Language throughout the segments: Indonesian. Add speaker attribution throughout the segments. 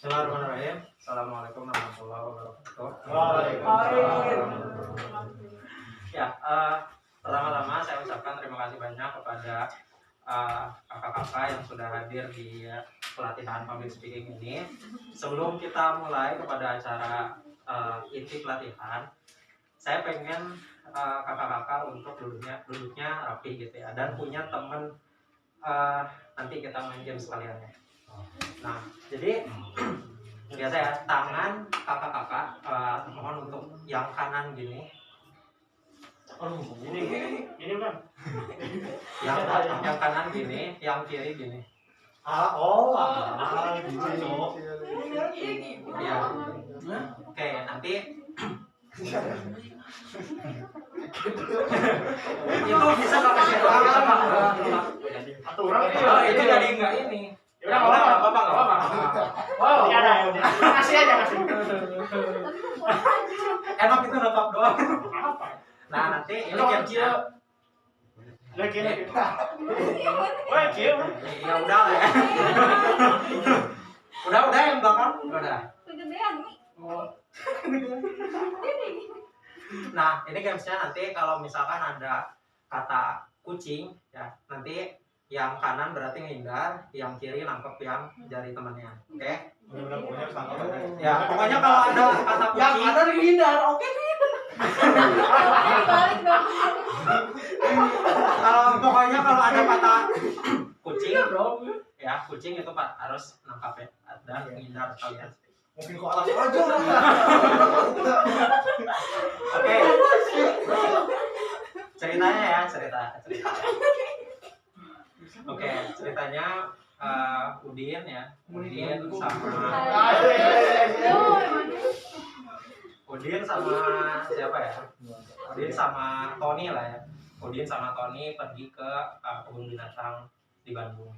Speaker 1: Bismillahirrahmanirrahim. Assalamualaikum warahmatullahi wabarakatuh.
Speaker 2: Waalaikumsalam.
Speaker 1: Ya, pertama-tama saya ucapkan terima kasih banyak kepada kakak-kakak yang sudah hadir di pelatihan public speaking ini. Sebelum kita mulai kepada acara inti pelatihan, saya pengen kakak-kakak untuk duduknya rapi gitu ya, dan punya teman nanti kita main game sekalian ya. Nah, jadi biasa ya, tangan kakak-kakak mohon untuk yang kanan gini.
Speaker 2: Ini kan.
Speaker 1: Yang kanan gini, yang kiri gini.
Speaker 2: Gini.
Speaker 1: Ya. Oke, nanti itu bisa pakai siapa?
Speaker 2: Aturan
Speaker 1: Oh, itu jadi enggak ini.
Speaker 2: Ya udah enggak apa-apa. Wow, ya udah. Kasih aja kasih.
Speaker 1: Enak itu nangkap doang.
Speaker 2: Apa?
Speaker 1: Nah, nanti ini
Speaker 2: Kalau
Speaker 1: game
Speaker 2: kecil lagi. Wah, kecil.
Speaker 1: Ya udah lah ya. Udah yang belakang. Udah.
Speaker 3: Kegedean nih.
Speaker 1: Nah, ini gamesnya nanti kalau misalkan ada kata kucing ya, nanti yang kanan berarti ngehindar, yang kiri nangkep yang jari temannya. Oke? Ya, pokoknya kalau ada kata kucing,
Speaker 2: Yang kanan hindar. Oke.
Speaker 3: Balik dong.
Speaker 1: pokoknya kalau ada kata kucing, ya kucing itu Pak harus nangkap ya, dan menghindar kalian.
Speaker 4: Mungkin kok alas aja.
Speaker 1: Oke. Ceritanya ya, cerita. Oke, ceritanya Udin ya. Udin sama siapa ya? Udin sama Tony lah ya. Udin sama Tony pergi ke kebun binatang di Bandung.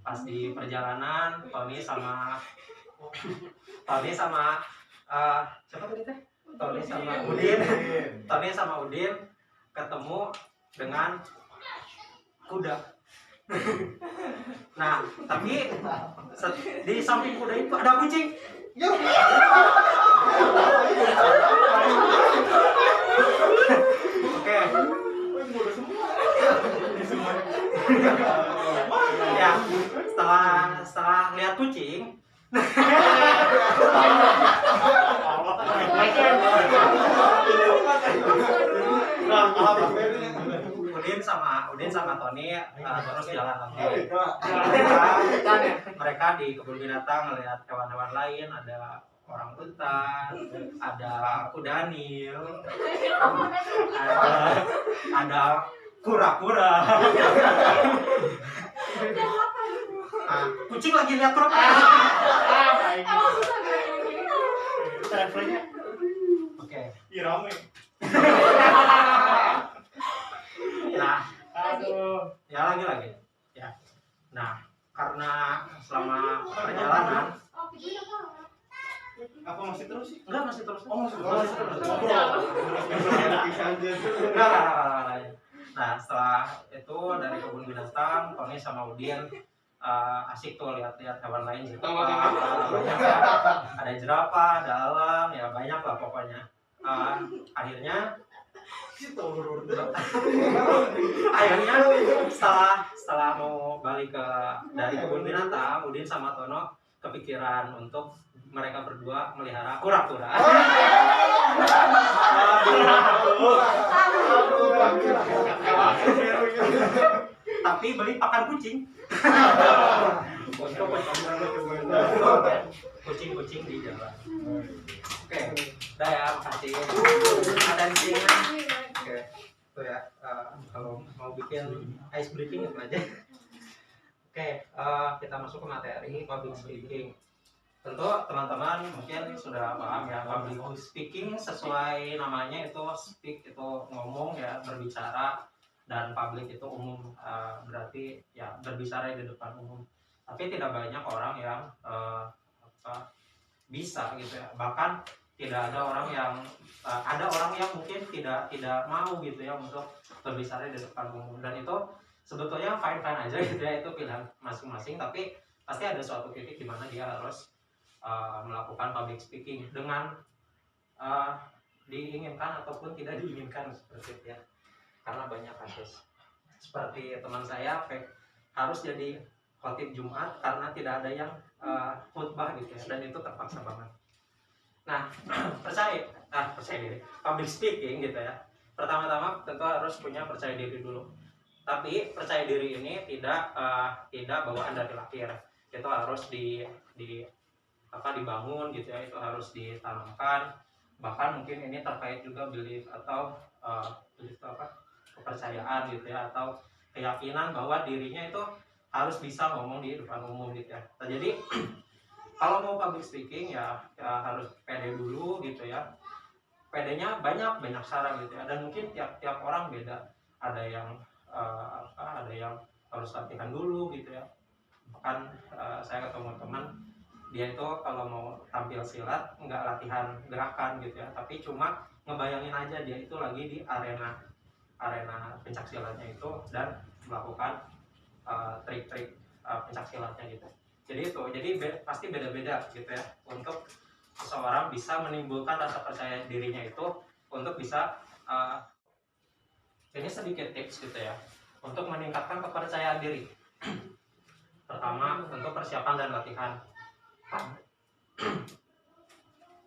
Speaker 1: Pas di perjalanan Tony sama siapa tadi teh? Tony sama Udin ketemu dengan kuda. Nah, tapi di samping kuda itu ada kucing. Oke. Ya, setelah lihat kucing, Udin sama Tony terus jalan lagi. Mereka di kebun binatang melihat hewan-hewan lain, ada orang hutan, ada kuda nil, ada kura-kura. Kucing lagi lihat kura-kura.
Speaker 2: Travelnya.
Speaker 1: Oke.
Speaker 2: Irame.
Speaker 1: Nah,
Speaker 2: Aduh.
Speaker 1: ya lagi. Ya. Nah, karena selama perjalanan
Speaker 2: Apa masih terus sih?
Speaker 1: enggak masih terus.
Speaker 2: Masih terus.
Speaker 1: Enggak. Nah, setelah itu dari kebun binatang, Tony sama Udin asik tuh lihat-lihat hewan lain gitu. Banyak ya. Ada jerapah, ada elang, ya banyak lah pokoknya. Akhirnya setelah mau balik dari kebun binatang, Udin sama Tono kepikiran untuk mereka berdua melihara kura-kura. Tapi beli pakan kucing. Kucing di jalan. Oke, udah ya, makasih. Atensinya. Oke, itu ya. Kalau mau bikin ice breaking itu aja. Oke, kita masuk ke materi public speaking. Tentu teman-teman mungkin sudah paham ya, public speaking sesuai namanya itu speak itu ngomong ya, berbicara, dan public itu umum, berarti ya berbicara di depan umum. Tapi tidak banyak orang yang bisa gitu ya, bahkan tidak ada orang yang mungkin tidak mau gitu ya untuk berbicara di depan umum, dan itu sebetulnya fine aja gitu ya, itu pilihan masing-masing. Tapi pasti ada suatu titik di mana dia harus melakukan public speaking dengan uh, diinginkan ataupun tidak diinginkan seperti itu ya, karena banyak kasus seperti teman saya harus jadi khotib Jumat karena tidak ada yang khutbah gitu ya, dan itu terpaksa banget. Nah percaya diri public speaking gitu ya, pertama-tama tentu harus punya percaya diri dulu. Tapi percaya diri ini tidak bawaan dari lahir, itu harus dibangun gitu ya, itu harus ditanamkan. Bahkan mungkin ini terkait juga belief atau kepercayaan gitu ya, atau keyakinan bahwa dirinya itu harus bisa ngomong di depan umum gitu ya. Nah, jadi kalau mau public speaking ya harus pede dulu gitu ya. Pedenya banyak cara gitu ya, dan mungkin tiap orang beda. Ada yang harus latihan dulu gitu ya. Bahkan saya ketemu teman, dia itu kalau mau tampil silat nggak latihan gerakan gitu ya, tapi cuma ngebayangin aja dia itu lagi di arena pencak silatnya itu dan melakukan trik-trik pencak silatnya gitu. Jadi pasti beda-beda gitu ya untuk seseorang bisa menimbulkan rasa percaya dirinya itu untuk bisa ini sedikit tips gitu ya untuk meningkatkan kepercayaan diri. Pertama, tentu persiapan dan latihan.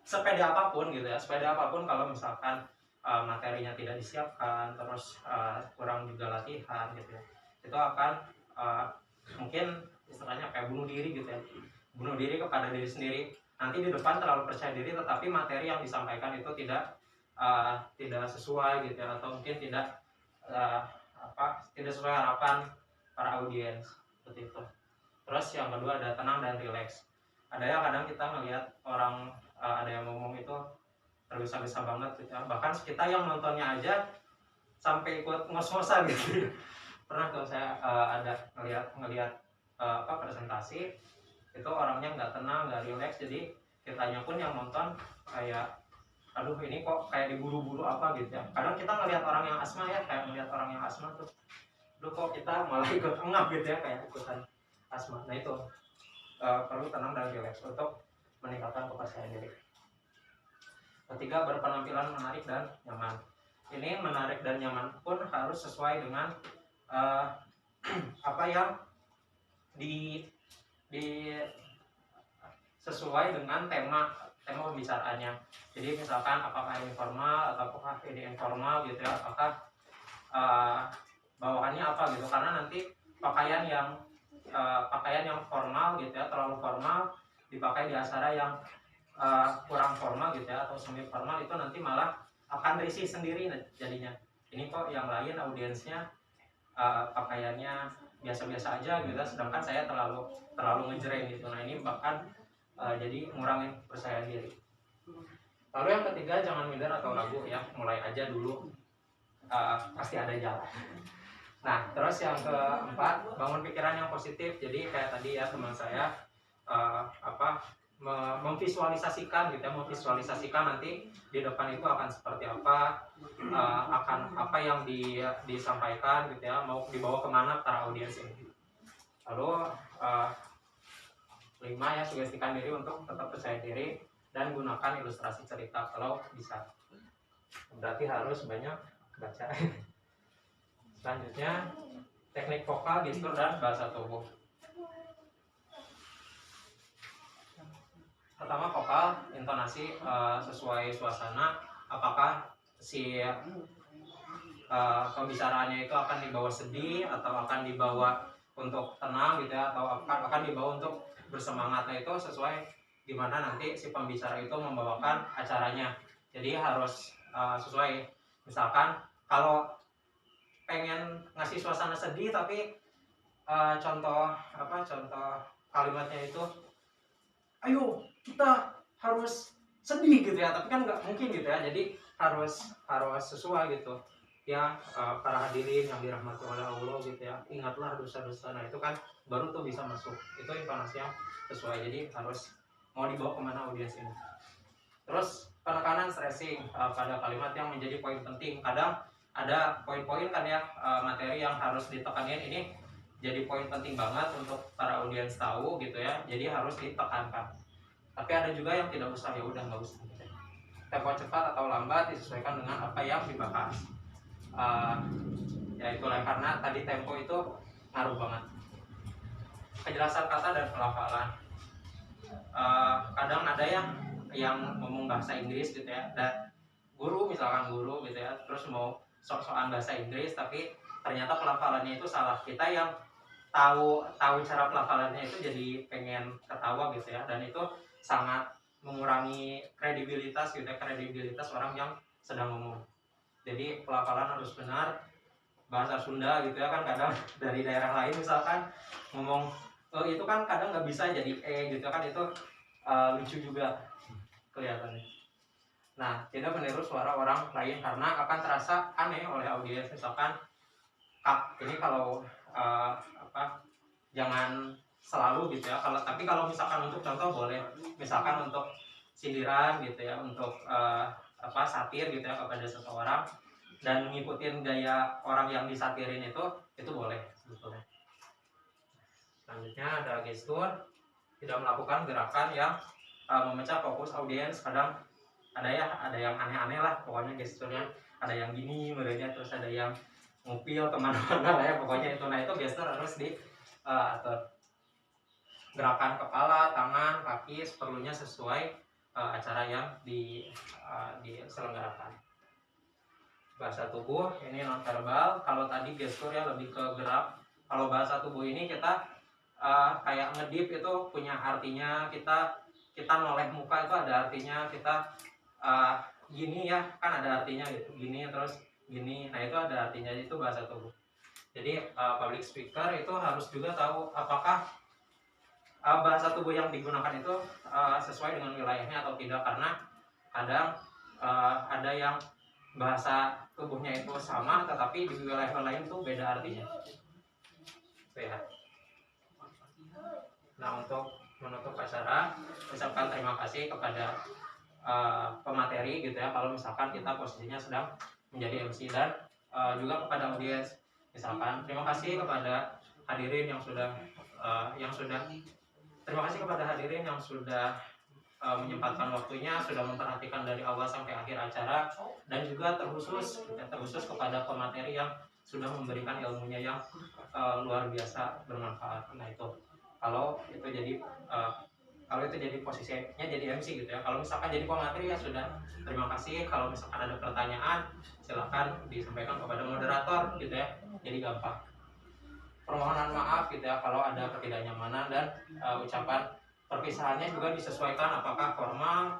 Speaker 1: Sepeda apapun gitu ya, kalau misalkan materinya tidak disiapkan, terus kurang juga latihan gitu ya, itu akan mungkin istilahnya kayak bunuh diri gitu ya, bunuh diri kepada diri sendiri. Nanti di depan terlalu percaya diri, tetapi materi yang disampaikan itu tidak sesuai gitu ya, atau mungkin tidak sesuai harapan para audiens seperti itu. Terus yang kedua ada tenang dan rileks. Ada yang kadang kita melihat orang ada yang ngomong itu tergesa-gesa banget gitu ya. Bahkan kita yang nontonnya aja sampai ikut ngos-ngosan gitu. Pernah tuh saya ada ngelihat presentasi itu orangnya nggak tenang, nggak rileks, jadi kitanya pun yang nonton kayak aduh ini kok kayak diburu-buru apa gitu ya. Kadang kita ngelihat orang yang asma ya, kayak ngelihat orang yang asma tuh, aduh kok kita malah ikut engap gitu ya, kayak ikutan asma. Nah itu perlu tenang dan rileks untuk meningkatkan kepercayaan diri. Ketiga, berpenampilan menarik dan nyaman. Ini menarik dan nyaman pun harus sesuai dengan apa yang sesuai dengan tema pembicaraannya. Jadi misalkan apakah ini formal atau apakah ini informal gitu ya, apakah bawahannya apa gitu, karena nanti pakaian yang formal gitu ya, terlalu formal dipakai di acara yang kurang formal gitu ya, atau semi formal, itu nanti malah akan risih sendiri jadinya. Ini kok yang lain audiensnya pakaiannya biasa-biasa aja gitu, sedangkan saya terlalu ngejreng gitu. Nah ini bahkan jadi ngurangin percaya diri. Lalu yang ketiga, jangan minder atau ragu ya, mulai aja dulu, pasti ada jalan. Nah terus yang keempat, bangun pikiran yang positif. Jadi kayak tadi ya teman saya memvisualisasikan gitu ya, memvisualisasikan nanti di depan itu akan seperti apa, akan apa yang disampaikan gitu ya, mau dibawa kemana para audiens ini. Lalu 5 ya, sugestikan diri untuk tetap percaya diri dan gunakan ilustrasi cerita kalau bisa. Berarti harus banyak baca. Selanjutnya, teknik vokal, gestur, dan bahasa tubuh. Pertama, vokal, intonasi sesuai suasana. Apakah si pembicaraannya itu akan dibawa sedih atau akan dibawa untuk tenang gitu ya, atau akan dibawa untuk bersemangat. Nah itu sesuai gimana nanti si pembicara itu membawakan acaranya. Jadi harus sesuai. Misalkan kalau pengen ngasih suasana sedih tapi contoh kalimatnya itu, ayo kita harus sedih gitu ya, tapi kan nggak mungkin gitu ya. Jadi harus sesuai gitu ya. Para hadirin yang dirahmati oleh Allah gitu ya, ingatlah dosa-dosa. Nah itu kan baru tuh bisa masuk, itu intonasi yang sesuai. Jadi harus mau dibawa kemana audiens ini. Terus penekanan stressing pada kalimat yang menjadi poin penting. Kadang ada poin-poin kan ya, materi yang harus ditekanin ini jadi poin penting banget untuk para audiens tahu gitu ya, jadi harus ditekankan. Tapi ada juga yang tidak usah, ya udah nggak usah. Tempo cepat atau lambat disesuaikan dengan apa yang dibahas. Ya itulah, karena tadi tempo itu ngaruh banget. Kejelasan kata dan pelafalan. Kadang ada yang ngomong bahasa Inggris gitu ya, dan misalkan guru gitu ya, terus mau sok-sokan bahasa Inggris tapi ternyata pelafalannya itu salah. Kita yang tahu cara pelafalannya itu jadi pengen ketawa gitu ya, dan itu sangat mengurangi kredibilitas gitu ya, kredibilitas orang yang sedang ngomong. Jadi pelafalan harus benar. Bahasa Sunda gitu ya kan, kadang dari daerah lain misalkan ngomong itu kan kadang nggak bisa jadi gitu kan, itu lucu juga kelihatannya. Nah, tidak meniru suara orang lain karena akan terasa aneh oleh audiens. Misalkan, Kak, ini kalau jangan selalu gitu ya. Tapi kalau misalkan untuk contoh boleh, misalkan untuk sindiran gitu ya, untuk satir gitu ya kepada seseorang, dan ngikutin gaya orang yang disatirin itu boleh sebetulnya. Selanjutnya ada gestur, tidak melakukan gerakan yang memecah fokus audiens. Kadang ada yang aneh-aneh lah pokoknya gesturnya, ada yang gini merenya, terus ada yang ngupil kemana-mana lah ya pokoknya itu. Nah itu gestur harus diatur. Gerakan kepala, tangan, kaki seperlunya sesuai acara yang diselenggarakan. Bahasa tubuh ini non verbal. Kalau tadi gestur ya lebih ke gerak. Kalau bahasa tubuh ini kita kayak ngedip itu punya artinya, kita noleh muka itu ada artinya, kita gini ya kan ada artinya gitu, gini terus gini, nah itu ada artinya, itu bahasa tubuh. Jadi public speaker itu harus juga tahu apakah bahasa tubuh yang digunakan itu sesuai dengan wilayahnya atau tidak, karena kadang ada yang bahasa tubuhnya itu sama tetapi di wilayah lain tuh beda artinya. Ya. Nah, untuk menutup acara, ucapkan terima kasih kepada pemateri gitu ya, kalau misalkan kita posisinya sedang menjadi MC, dan juga kepada audiens. Misalkan terima kasih kepada hadirin yang sudah terima kasih kepada hadirin yang sudah menyempatkan waktunya, sudah memperhatikan dari awal sampai akhir acara, dan juga terkhusus kepada pemateri yang sudah memberikan ilmunya yang luar biasa bermanfaat. Nah itu kalau itu jadi posisinya jadi MC gitu ya. Kalau misalkan jadi pemateri ya sudah, terima kasih. Kalau misalkan ada pertanyaan silakan disampaikan kepada moderator gitu ya, jadi gampang. Permohonan maaf gitu ya kalau ada ketidaknyamanan, dan ucapan perpisahannya juga disesuaikan, apakah formal,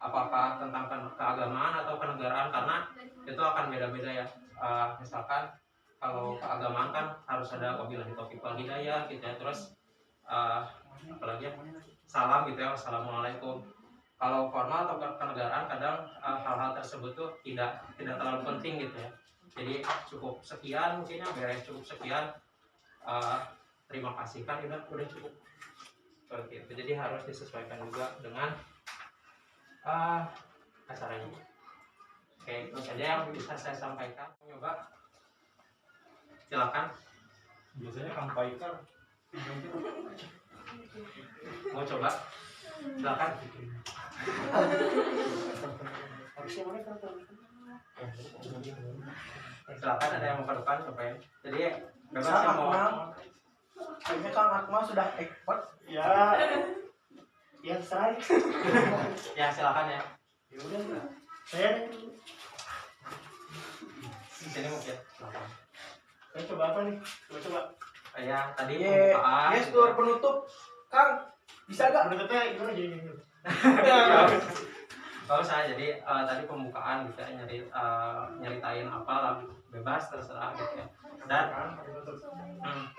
Speaker 1: apakah tentang keagamaan atau kenegaraan, karena itu akan beda-beda ya. Misalkan kalau keagamaan kan harus ada wabillahi taufiq wal hidayah gitu ya, terus apalagi salam gitu ya, assalamualaikum. Kalau formal atau kenegaraan kadang hal-hal tersebut tuh tidak terlalu penting gitu ya. Jadi cukup sekian, mungkin ya beres cukup sekian. Terima kasih kan udah cukup seperti itu. Jadi harus disesuaikan juga dengan acaranya. Oke, itu saja yang bisa saya sampaikan. Coba silakan.
Speaker 2: Biasanya Kang Paikar
Speaker 1: Mau coba? Silakan. Silakan, ada yang mau ke depan cobain. Jadi bebas yang mau.
Speaker 3: Kayaknya Kang Akmal sudah expert.
Speaker 2: ya saya
Speaker 1: Ya silakan ya.
Speaker 2: ya udah saya
Speaker 1: Di sini mungkin. Silakan.
Speaker 2: saya coba apa nih, coba
Speaker 1: Ya tadi
Speaker 3: Ye,
Speaker 1: pembukaan.
Speaker 3: gestur penutup. Kang, bisa gak?
Speaker 2: menurutnya gimana gini
Speaker 1: Kalau saya jadi tadi pembukaan gitu ya, nyeritain apa lah, bebas terserah gitu ya. Dan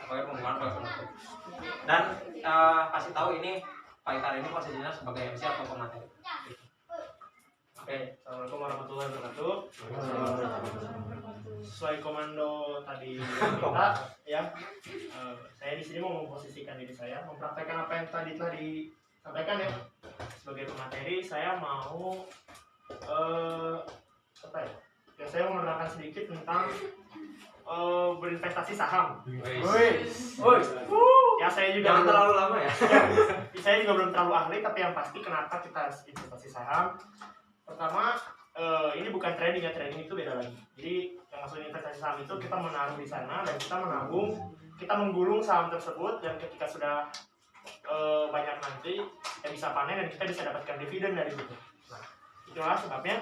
Speaker 1: pokoknya pembukaan pokoknya penutup. Dan kasih tahu ini Pak Ikar ini posisinya sebagai MC atau pemateri.
Speaker 2: Oke, assalamualaikum warahmatullahi wabarakatuh. Sesuai komando tadi kita, ya, saya di sini mau memposisikan diri saya, mempraktekkan apa yang tadi telah disampaikan ya. Sebagai pemateri, saya mau apa ya? Ya saya mau menerangkan sedikit tentang berinvestasi saham.
Speaker 3: Woi.
Speaker 2: Ya saya juga
Speaker 1: Jangan terlalu lama ya.
Speaker 2: saya juga belum terlalu ahli, tapi yang pasti kenapa kita harus investasi saham. Pertama, ini bukan trading ya, trading itu beda lagi. Jadi yang maksudnya investasi saham itu kita menaruh di sana dan kita menabung, kita menggulung saham tersebut, dan ketika sudah banyak nanti kita bisa panen dan kita bisa dapatkan dividen dari itu. Nah, itulah sebabnya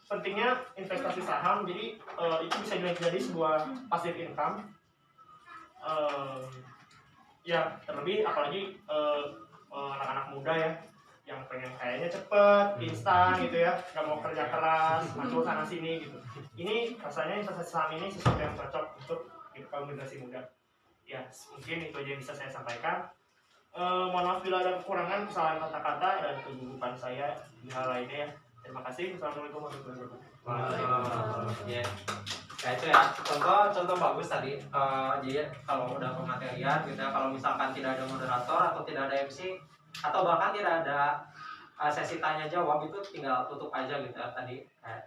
Speaker 2: pentingnya investasi saham. Jadi itu bisa jadi sebuah passive income. Ya terlebih apalagi anak-anak muda ya yang pengen kayaknya cepet, instan gitu ya, nggak mau kerja keras, masuk sana sini gitu. Ini rasanya investasi saham ini sesuatu yang cocok untuk kaum generasi muda. Ya mungkin itu aja yang bisa saya sampaikan. Mohon maaf bila ada kekurangan, kesalahan kata-kata dan kegugupan saya di hal lainnya ya. Terima kasih. Assalamualaikum warahmatullahi wabarakatuh.
Speaker 1: Ya, itu ya contoh bagus tadi. Jadi kalau udah pematerian gitu ya, kalau misalkan tidak ada moderator atau tidak ada MC atau bahkan tidak ada sesi tanya jawab, itu tinggal tutup aja gitu ya, tadi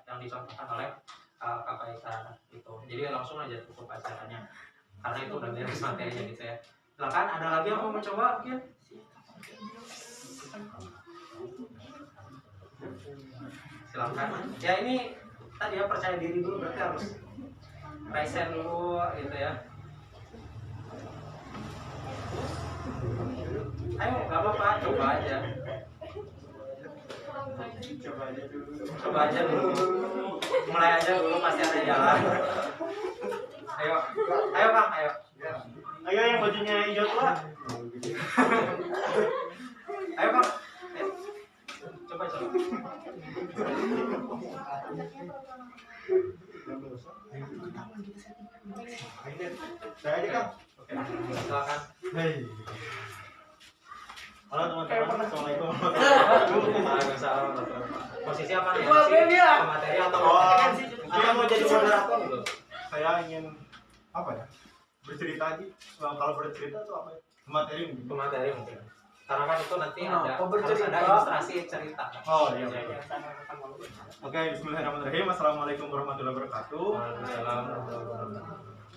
Speaker 1: yang dicontohkan oleh Kakak Ika itu. Jadi langsung aja tutup acaranya karena itu udah beres materinya gitu ya. Silakan, ada lagi yang mau mencoba mungkin? Silakan. Ya ini tadi ya, percaya diri dulu, berarti harus raise dulu gitu ya. Ayo, nggak apa-apa, coba aja. Coba aja dulu. Mulai aja dulu, pasti ada jalan. Ayo Kang, ayo.
Speaker 2: Ayo yang bajunya hijau tua.
Speaker 1: Ayo Kang. Coba.
Speaker 3: Saya aja Kang.
Speaker 1: Oke, silakan.
Speaker 3: Hei. Halo teman-teman, assalamualaikum.
Speaker 1: Waalaikumsalam. Posisi apa nih?
Speaker 3: Dia.
Speaker 1: Materi atau
Speaker 3: Atau
Speaker 1: mau jadi moderator dulu?
Speaker 3: Saya ingin apa ya? Bercerita aja. Kalau bercerita itu apa ya? Materi mungkin.
Speaker 1: Pemateri mungkin. Karena kan itu nanti ada
Speaker 3: bercerita.
Speaker 1: harus ada ilustrasi cerita.
Speaker 3: Oh iya. Oke, bismillahirrahmanirrahim. Assalamualaikum warahmatullahi wabarakatuh.
Speaker 1: Waalaikumsalam.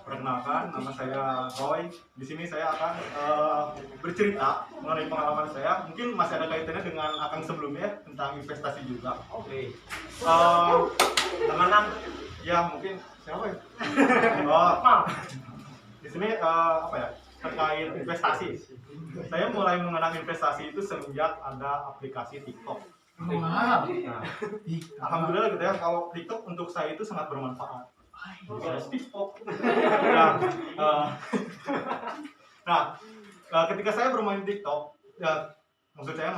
Speaker 3: Perkenalkan, nama saya Roy. Di sini saya akan bercerita mengenai pengalaman saya. Mungkin masih ada kaitannya dengan Akang sebelumnya tentang investasi juga.
Speaker 1: Oke.
Speaker 3: Teman-teman, ya mungkin siapa ya? Oh, di sini apa ya? Terkait investasi. Saya mulai mengenal investasi itu semenjak ada aplikasi TikTok.
Speaker 1: Wow.
Speaker 3: Alhamdulillah gitu ya, kalau TikTok untuk saya itu sangat bermanfaat. Nah, ketika saya bermain TikTok, ya maksud saya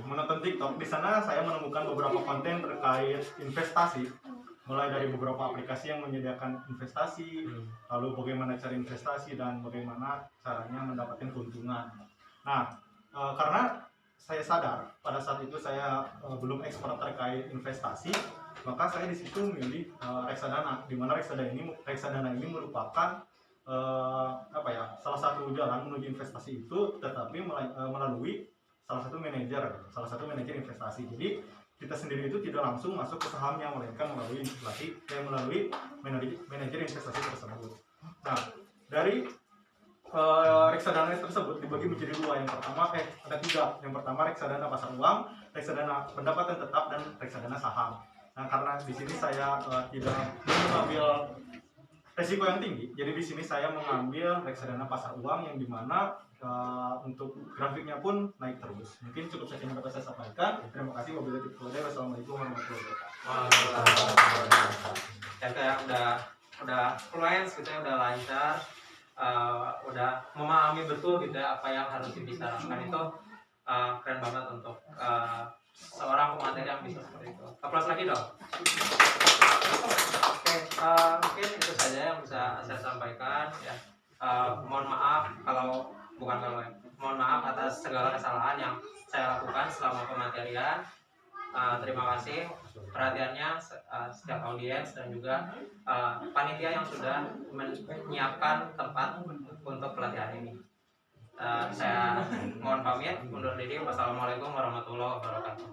Speaker 3: menonton TikTok. Di sana saya menemukan beberapa konten terkait investasi, mulai dari beberapa aplikasi yang menyediakan investasi, lalu bagaimana cara investasi dan bagaimana caranya mendapatkan keuntungan. Nah, karena saya sadar pada saat itu saya belum expert terkait investasi, maka saya di situ memilih reksadana, di mana reksadana ini merupakan salah satu jalan menuju investasi itu, tetapi melalui salah satu manajer investasi. Jadi kita sendiri itu tidak langsung masuk ke sahamnya, melainkan melalui manajer investasi tersebut. Nah, dari reksadana tersebut dibagi menjadi dua. Yang pertama ada tiga. Yang pertama reksadana pasar uang, reksadana pendapatan tetap, dan reksadana saham. Nah, karena di sini saya tidak mengambil resiko yang tinggi, jadi di sini saya mengambil reksadana pasar uang yang dimana untuk grafiknya pun naik terus. Mungkin cukup saja yang dapat saya sampaikan. Terima kasih. Wassalamualaikum warahmatullahi wabarakatuh.
Speaker 1: Kayak udah fluence gitu ya, udah lancar, udah memahami betul gitu ya apa yang harus dibicarakan. Itu keren banget untuk seorang pemateri yang bisa seperti itu. Aplaus lagi dong. Oke, mungkin itu saja yang bisa saya sampaikan ya. Mohon maaf mohon maaf atas segala kesalahan yang saya lakukan selama pematerian. Terima kasih perhatiannya setiap audiens dan juga panitia yang sudah menyiapkan tempat untuk pelatihan ini. Saya mohon pamit, undur diri. Wassalamualaikum warahmatullahi wabarakatuh.